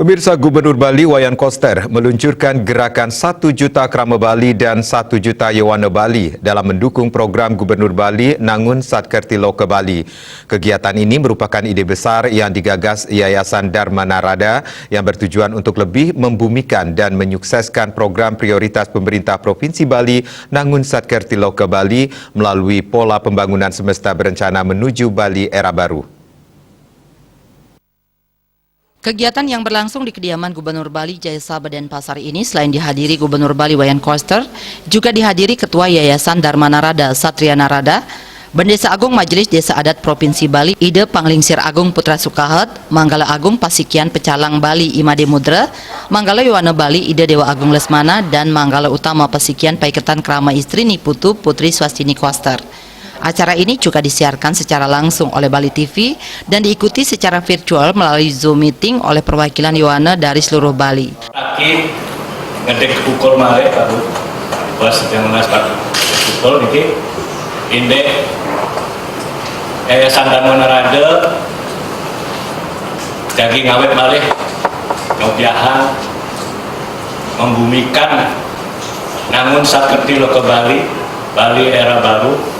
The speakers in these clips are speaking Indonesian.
Pemirsa, Gubernur Bali Wayan Koster meluncurkan gerakan 1 juta Krama Bali dan 1 juta Yawana Bali dalam mendukung program Gubernur Bali Nangun Satkerti Loka Bali. Kegiatan ini merupakan ide besar yang digagas Yayasan Dharma Narada yang bertujuan untuk lebih membumikan dan menyukseskan program prioritas pemerintah Provinsi Bali Nangun Satkerti Loka Bali melalui pola pembangunan semesta berencana menuju Bali era baru. Kegiatan yang berlangsung di kediaman Gubernur Bali Jayasabha Denpasar ini selain dihadiri Gubernur Bali Wayan Koster, juga dihadiri Ketua Yayasan Dharma Narada Satria Narada, Bendesa Agung Majelis Desa Adat Provinsi Bali Ide Panglingsir Agung Putra Sukahat, Manggala Agung Pasikian Pecalang Bali Imade Mudra, Manggala Yawana Bali Ide Dewa Agung Lesmana, dan Manggala Utama Pasikian Paiketan Krama Istri Niputu Putri Swastini Koster. Acara ini juga disiarkan secara langsung oleh Bali TV dan diikuti secara virtual melalui Zoom meeting oleh perwakilan Yawana dari seluruh Bali. Aki ngedek pukul mare baru bos yang mengaspat pukul niki indek Yayasan Dharma Narada daging awet malih ngobiahan membumikan Nangun Satkerti Loka Bali Bali era baru,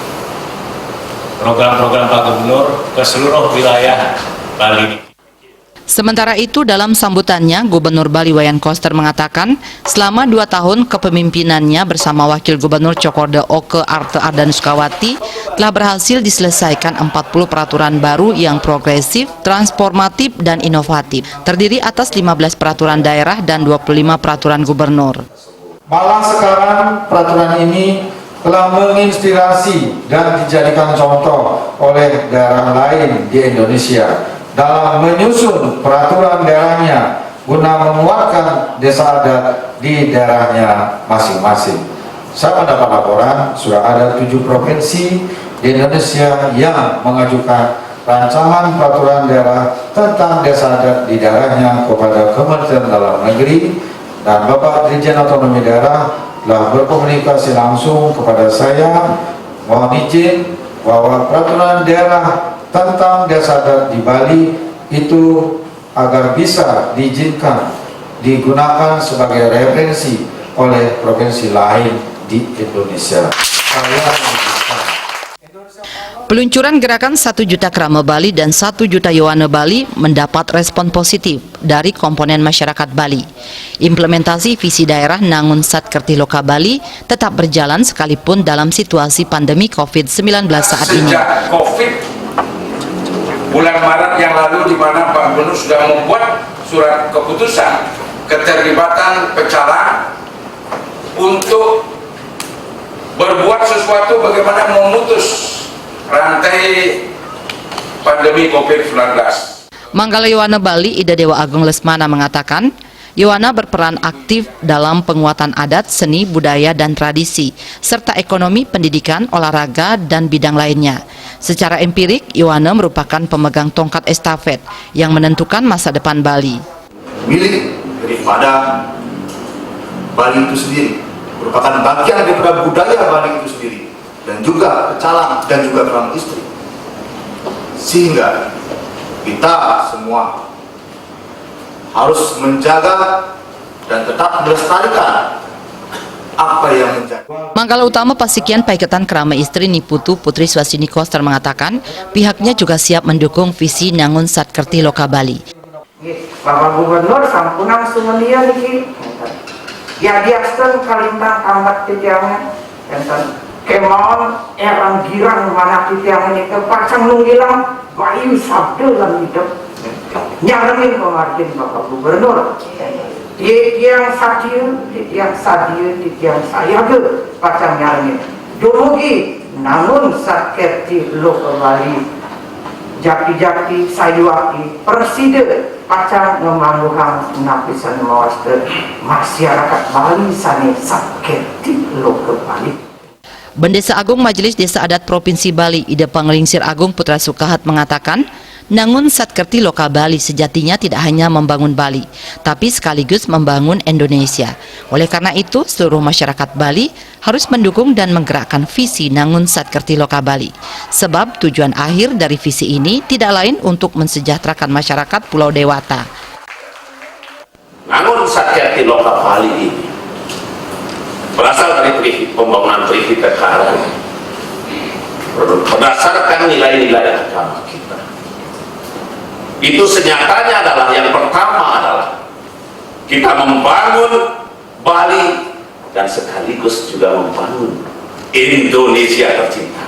program-program Pak Gubernur ke seluruh wilayah Bali. Sementara itu, dalam sambutannya, Gubernur Bali Wayan Koster mengatakan selama 2 tahun kepemimpinannya bersama Wakil Gubernur Cokorda Oke Arte Ardanuskawati telah berhasil diselesaikan 40 peraturan baru yang progresif, transformatif, dan inovatif. Terdiri atas 15 peraturan daerah dan 25 peraturan gubernur. Malah sekarang peraturan ini telah menginspirasi dan dijadikan contoh oleh daerah lain di Indonesia dalam menyusun peraturan daerahnya guna menguatkan desa adat di daerahnya masing-masing. Saya mendapat laporan sudah ada 7 provinsi di Indonesia yang mengajukan rancangan peraturan daerah tentang desa adat di daerahnya kepada Kementerian Dalam Negeri, dan Bapak Dirjen Otonomi Daerah telah berkomunikasi langsung kepada saya, mohon izin bahwa peraturan daerah tentang desa adat di Bali itu agar bisa diizinkan digunakan sebagai referensi oleh provinsi lain di Indonesia. Peluncuran gerakan 1 juta Krama Bali dan 1 juta Yawana Bali mendapat respon positif dari komponen masyarakat Bali. Implementasi visi daerah Nangun Satkerti Loka Bali tetap berjalan sekalipun dalam situasi pandemi COVID-19 saat ini. Sejak COVID bulan Maret yang lalu, di mana Pak Gubernur sudah membuat surat keputusan keterlibatan Pecalang untuk berbuat sesuatu bagaimana memutus rantai pandemi COVID-19. Manggala Yawana Bali Ida Dewa Agung Lesmana mengatakan, Yawana berperan aktif dalam penguatan adat, seni, budaya, dan tradisi, serta ekonomi, pendidikan, olahraga, dan bidang lainnya. Secara empirik, Yawana merupakan pemegang tongkat estafet yang menentukan masa depan Bali. Milik daripada Bali itu sendiri, merupakan bagian daripada budaya Bali itu sendiri, dan juga pecalang dan juga krama istri, sehingga kita semua harus menjaga dan tetap melestarikan apa yang menjadi. Manggala Utama Pasikian Paiketan Krama Istri Niputu Putri Swastini Koster mengatakan pihaknya juga siap mendukung visi Nangun Satkerti Loka Bali. Bapak Gubernur sampunang sumelia niki ya diasten kalintang amat titiangan enten kemon erang girang mana titiangan ini kepacang nunggilang bayu sabda lan hidup nyarengin pengertian Bapak Gubernur yang sadio yang saya ke pacang nyarengin dumugi Nangun Satkerti Loka Bali jaki-jaki sayuaki perside pacang ngemangguhang napisan mawaste masyarakat Bali sane Satkerti Loka Bali. Bendesa Agung Majelis Desa Adat Provinsi Bali Ide Panglingsir Agung Putra Sukahat mengatakan Nangun Satkerti Loka Bali sejatinya tidak hanya membangun Bali, tapi sekaligus membangun Indonesia. Oleh karena itu, seluruh masyarakat Bali harus mendukung dan menggerakkan visi Nangun Satkerti Loka Bali. Sebab tujuan akhir dari visi ini tidak lain untuk mensejahterakan masyarakat Pulau Dewata. Nangun Satkerti Loka Bali ini berasal dari pembangunan Trihita berdasarkan nilai-nilai agama kita. Itu senyatanya adalah yang pertama adalah kita membangun Bali dan sekaligus juga membangun Indonesia tercinta.